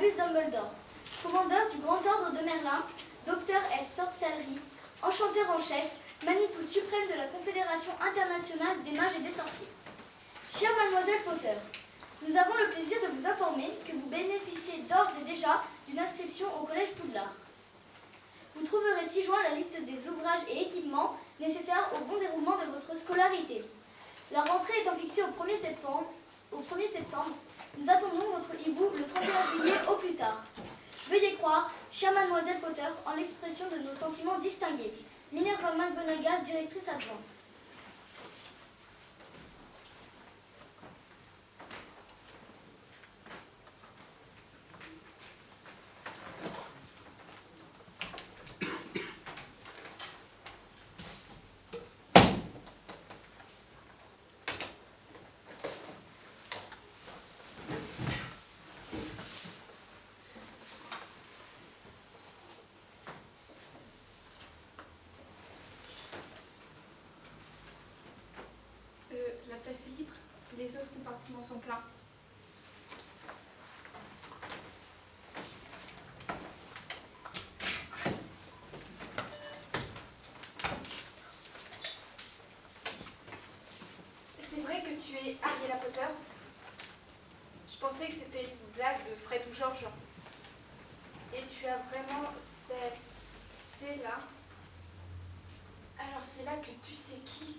Albus Dumbledore, commandeur du Grand Ordre de Merlin, docteur ès sorcellerie, enchanteur en chef, Manitou suprême de la Confédération internationale des mages et des sorciers. Chère mademoiselle Potter, nous avons le plaisir de vous informer que vous bénéficiez d'ores et déjà d'une inscription au Collège Poudlard. Vous trouverez ci-joint la liste des ouvrages et équipements nécessaires au bon déroulement de votre scolarité. La rentrée étant fixée au 1er septembre, nous attendons votre hibou le 31 juillet au plus tard. Veuillez croire, chère mademoiselle Potter, en l'expression de nos sentiments distingués. Minerva McGonagall, directrice adjointe. La place est libre, les autres compartiments sont pleins. C'est vrai que tu es Ariella Potter? Je pensais que c'était une blague de Fred ou George. Et tu as vraiment c'est là. Alors c'est là que tu sais qui?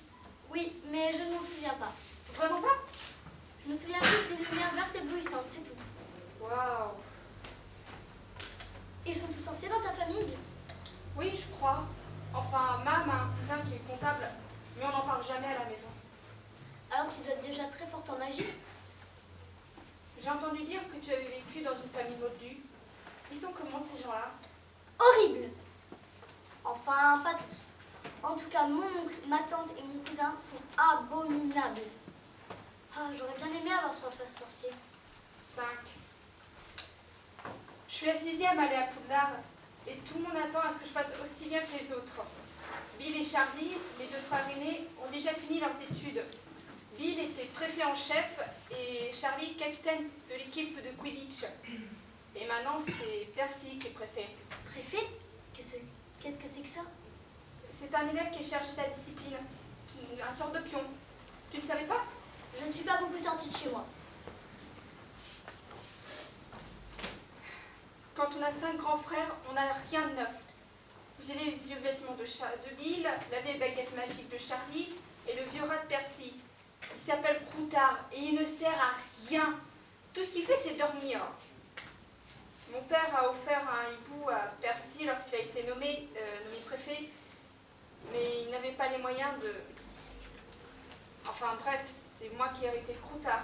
Oui, mais je ne m'en souviens pas. Vraiment pas? Je me souviens juste d'une lumière verte éblouissante, c'est tout. Waouh! Ils sont tous sorciers dans ta famille? Oui, je crois. Enfin, Mam a un cousin qui est comptable, mais on n'en parle jamais à la maison. Alors tu dois être déjà très forte en magie. J'ai entendu dire que tu avais vécu dans une famille moldue. Ils sont comment ces gens-là? Horrible! Enfin, pas tous. En tout cas, mon oncle, ma tante et mon cousin sont abominables. Ah, j'aurais bien aimé avoir son frère sorcier. 5. Je suis la 6e à aller à Poudlard et tout le monde attend à ce que je fasse aussi bien que les autres. Bill et Charlie, les deux frères aînés, ont déjà fini leurs études. Bill était préfet en chef et Charlie capitaine de l'équipe de Quidditch. Et maintenant, c'est Percy qui est préfet. Préfet? Qu'est-ce que c'est que ça? C'est un élève qui est chargé de la discipline, un sort de pion. Tu ne savais pas? Je ne suis pas beaucoup sortie de chez moi. Quand on a 5 grands frères, on n'a rien de neuf. J'ai les vieux vêtements de Bill, la vieille baguette magique de Charlie et le vieux rat de Percy. Il s'appelle Croutard et il ne sert à rien. Tout ce qu'il fait, c'est dormir. Mon père a offert un hibou à Percy lorsqu'il a été nommé préfet, mais il n'avait pas les moyens de... Enfin bref, c'est moi qui ai hérité de Croutard.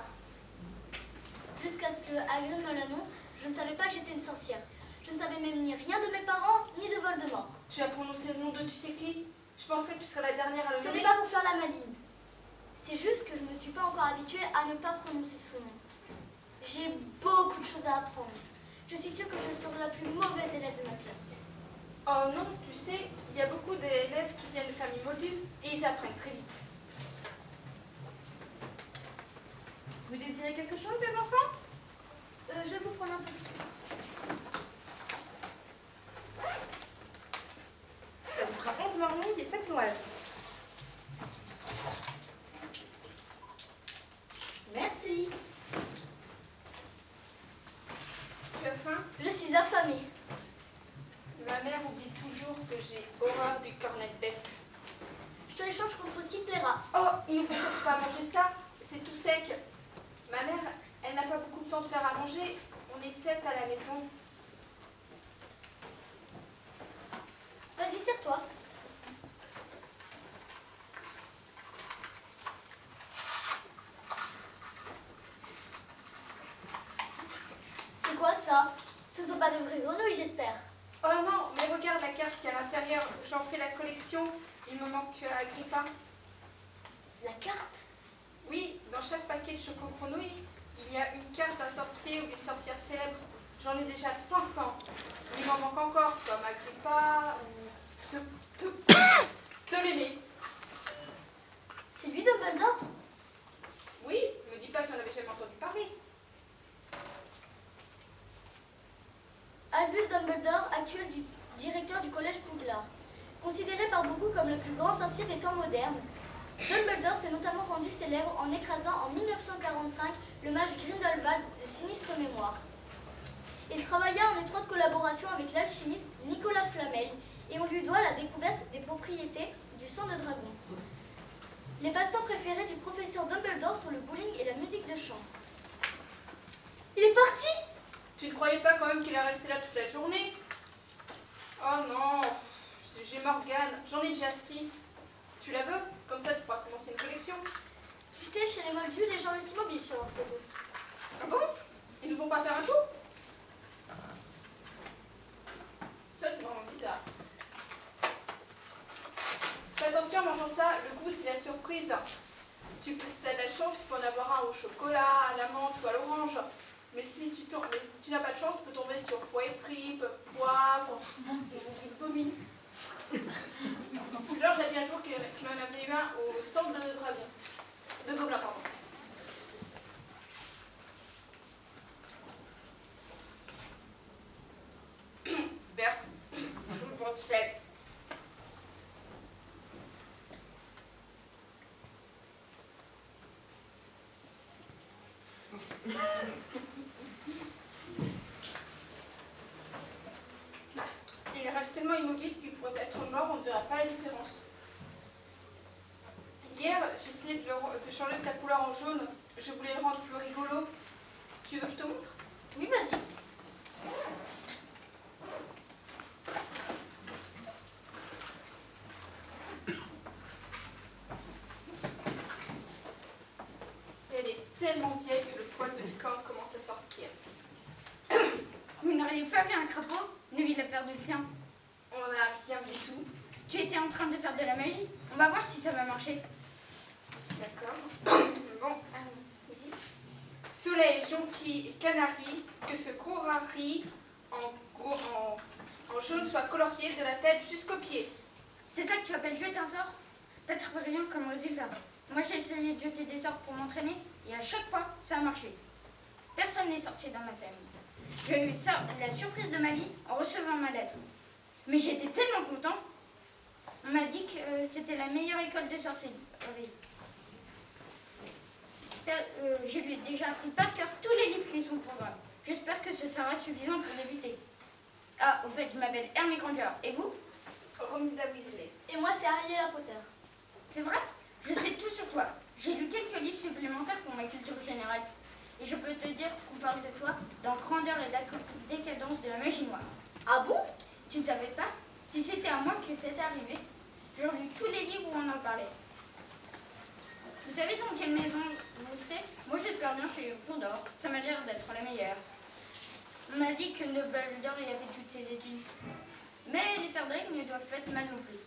Jusqu'à ce que Hagrid me l'annonce, je ne savais pas que j'étais une sorcière. Je ne savais même ni rien de mes parents, ni de Voldemort. Tu as prononcé le nom de tu sais qui? Je penserais que tu serais la dernière à le Ce nommer. n'est pas pour faire la maligne. C'est juste que je ne me suis pas encore habituée à ne pas prononcer ce nom. J'ai beaucoup de choses à apprendre. Je suis sûre que je serai la plus mauvaise élève de ma classe. Oh non, tu sais, il y a beaucoup d'élèves qui viennent de familles moldues et ils apprennent très vite. Vous désirez quelque chose, les enfants? Je vais vous prendre un peu. Ça vous fera 11 mornilles et 7 noises. Merci. Tu as faim? Je suis affamée. Ma mère oublie toujours que j'ai horreur du cornet de bœuf. Je te l'échange contre ce qui te plaira. Oh, il ne faut surtout pas manger ça, c'est tout sec. Ma mère, elle n'a pas beaucoup de temps de faire à manger. On est 7 à la maison. Vas-y, serre-toi. C'est quoi ça? Ce sont pas de vraies grenouilles, j'espère. Oh non, mais regarde la carte qui est à l'intérieur. J'en fais la collection. Il me manque Agrippa. La carte? Oui, dans chaque paquet de choco-grenouilles, il y a une carte d'un sorcier ou d'une sorcière célèbre. J'en ai déjà 500. Il m'en manque encore, comme Agrippa ou Ptolémée. C'est lui Dumbledore? Oui, me dis pas que tu n'en avais jamais entendu parler. Albus Dumbledore, actuel directeur du collège Poudlard. Considéré par beaucoup comme le plus grand sorcier des temps modernes, Dumbledore s'est notamment rendu célèbre en écrasant en 1945 le mage Grindelwald de sinistre mémoire. Il travailla en étroite collaboration avec l'alchimiste Nicolas Flamel et on lui doit la découverte des propriétés du sang de dragon. Les passe-temps préférés du professeur Dumbledore sont le bowling et la musique de chambre. Il est parti! Tu ne croyais pas quand même qu'il est resté là toute la journée? Oh non, j'ai Morgane, j'en ai déjà 6. Tu la veux? Comme ça tu pourras commencer une collection. Tu sais, chez les Moldus, les gens restent immobiles sur leurs photos. Ah bon? Ils ne vont pas faire un tour? Ça c'est vraiment bizarre. Fais attention en mangeant ça, le goût c'est la surprise. Si tu as de la chance, tu peux en avoir un au chocolat, à la menthe ou à l'orange. Mais si tu n'as pas de chance, tu peux tomber sur foie et tripes, poivre, ou vomi. Georges a dit un jour qu'il en avait eu un au centre de dragon. De gobelin, pardon. Super. Bon, tu sais. Il reste tellement immobile qu'il pourrait être mort, on ne verra pas la différence. Hier, j'ai essayé de changer sa couleur en jaune. Je voulais le rendre plus rigolo. Tu veux que je te montre? Oui, vas-y. Elle est tellement vieille que le poil de licorne commence à sortir. Vous n'auriez pas vu un crapaud? Nous, il a perdu le sien. On n'a rien vu du tout. Tu étais en train de faire de la magie. On va voir si ça va marcher. D'accord. Bon, allons-y. Soleil, jonquille et canari, que ce gros rari en jaune soit colorié de la tête jusqu'aux pieds. C'est ça que tu appelles jeter un sort? Pas très brillant comme résultat. Moi, j'ai essayé de jeter des sorts pour m'entraîner et à chaque fois, ça a marché. Personne n'est sorti dans ma famille. J'ai eu ça, la surprise de ma vie en recevant ma lettre. Mais j'étais tellement content. On m'a dit que c'était la meilleure école de sorcellerie. Je lui ai déjà appris par cœur tous les livres qui sont pour moi. J'espère que ce sera suffisant pour débuter. Ah, au fait, je m'appelle Hermione Granger. Et vous? Romilda Weasley. Et moi, c'est Ariella Potter. C'est vrai? Je sais tout sur toi. J'ai lu quelques livres supplémentaires pour ma culture générale. Et je peux te dire qu'on parle de toi dans Grandeur et décadence de la magie noire. Ah bon? Tu ne savais pas? Si c'était à moi que c'était arrivé, j'aurais lu tous les livres où on en parlait. Vous savez dans quelle maison vous serez? Moi j'espère bien chez Gryffondor. Ça m'a l'air d'être la meilleure. On m'a dit que Dumbledore y avait toutes ses études. Mais les Serdaigle ne doivent pas être mal non plus.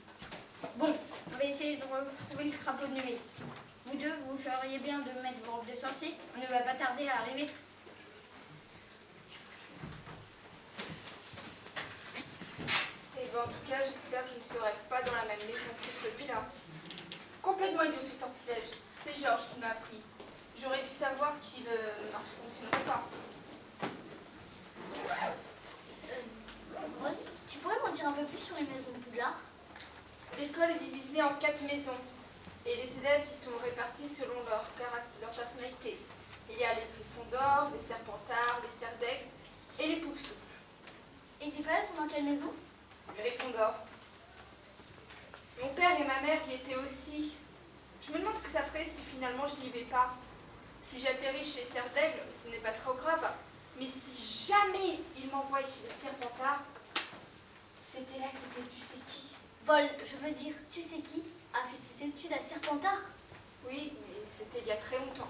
Bon, on va essayer de retrouver le crapaud de nuée. Vous deux, vous feriez bien de mettre vos robes de sorcier. On ne va pas tarder à arriver. Et ben, en tout cas, j'espère que je ne serai pas dans la même maison que celui-là. Complètement idiot ce sortilège. C'est Georges qui m'a appris. J'aurais dû savoir qu'il ne fonctionnerait pas. Ron, tu pourrais m'en dire un peu plus sur les maisons de Poudlard? L'école est divisée en 4 maisons. Et les élèves y sont répartis selon leur personnalité. Il y a les Gryffondor, les Serpentards, les Serdaigle et les Poufsouffles. Et tes frères sont dans quelle maison? Gryffondor. Mon père et ma mère y étaient aussi. Je me demande ce que ça ferait si finalement je n'y vais pas. Si j'atterris chez les Serdaigle, ce n'est pas trop grave. Mais si jamais ils m'envoient chez les Serpentards, c'était là qu'était tu sais qui. Vol, je veux dire, tu sais qui a fait ses études à Serpentard? Oui, mais c'était il y a très longtemps.